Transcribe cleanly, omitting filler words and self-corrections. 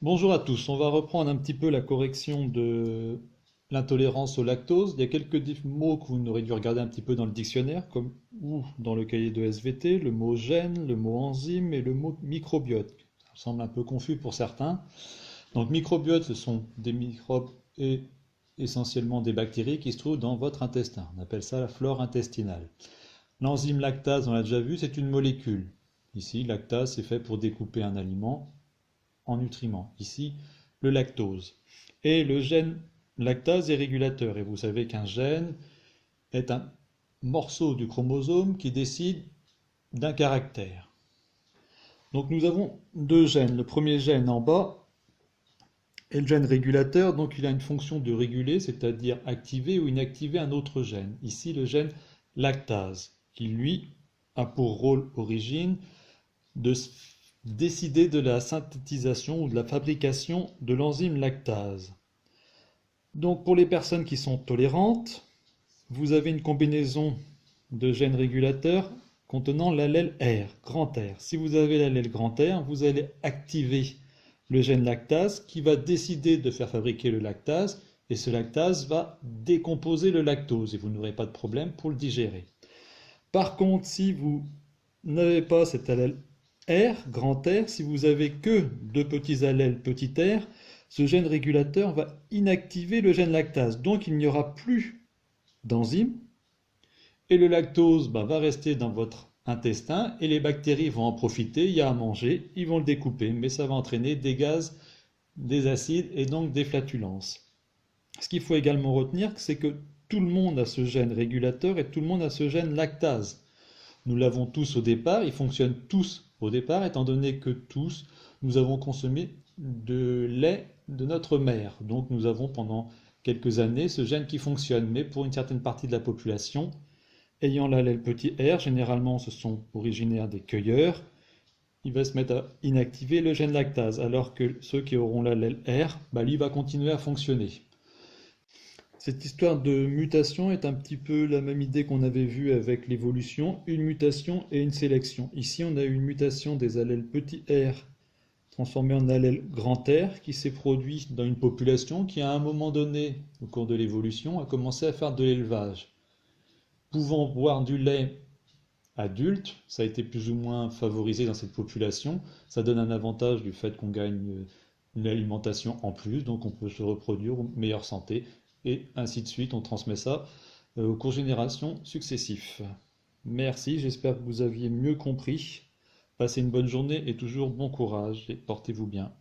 Bonjour à tous, on va reprendre un petit peu la correction de l'intolérance au lactose. Il y a quelques mots que vous aurez dû regarder un petit peu dans le dictionnaire, comme ou dans le cahier de SVT, le mot gène, le mot enzyme et le mot microbiote. Ça semble un peu confus pour certains. Donc microbiote, ce sont des microbes et essentiellement des bactéries qui se trouvent dans votre intestin. On appelle ça la flore intestinale. L'enzyme lactase, on l'a déjà vu, c'est une molécule. Ici, lactase, c'est fait pour découper un aliment en nutriments. Ici, le lactose. Et le gène lactase est régulateur. Et vous savez qu'un gène est un morceau du chromosome qui décide d'un caractère. Donc nous avons deux gènes. Le premier gène en bas est le gène régulateur, donc il a une fonction de réguler, c'est-à-dire activer ou inactiver un autre gène. Ici, le gène lactase, qui lui a pour rôle origine de décider de la synthétisation ou de la fabrication de l'enzyme lactase. Donc pour les personnes qui sont tolérantes, vous avez une combinaison de gènes régulateurs contenant l'allèle R, grand R. Si vous avez l'allèle grand R, vous allez activer le gène lactase qui va décider de faire fabriquer le lactase et ce lactase va décomposer le lactose et vous n'aurez pas de problème pour le digérer. Par contre, si vous n'avez pas cet allèle R, grand R, si vous avez que deux petits allèles petit r, ce gène régulateur va inactiver le gène lactase. Donc il n'y aura plus d'enzyme et le lactose va rester dans votre intestin et les bactéries vont en profiter, il y a à manger, ils vont le découper, mais ça va entraîner des gaz, des acides et donc des flatulences. Ce qu'il faut également retenir, c'est que tout le monde a ce gène régulateur et tout le monde a ce gène lactase. Nous l'avons tous au départ, ils fonctionnent tous au départ, étant donné que tous, nous avons consommé de lait de notre mère. Donc nous avons pendant quelques années ce gène qui fonctionne, mais pour une certaine partie de la population, ayant l'allèle petit r, généralement ce sont originaires des cueilleurs, il va se mettre à inactiver le gène lactase, alors que ceux qui auront l'allèle R, lui va continuer à fonctionner. Cette histoire de mutation est un petit peu la même idée qu'on avait vue avec l'évolution, une mutation et une sélection. Ici, on a eu une mutation des allèles petit r transformés en allèle grand R qui s'est produit dans une population qui, à un moment donné, au cours de l'évolution, a commencé à faire de l'élevage. Pouvant boire du lait adulte, ça a été plus ou moins favorisé dans cette population. Ça donne un avantage du fait qu'on gagne une alimentation en plus, donc on peut se reproduire en meilleure santé, et ainsi de suite, on transmet ça aux cours générations successives. Merci, j'espère que vous aviez mieux compris. Passez une bonne journée et toujours bon courage et portez-vous bien.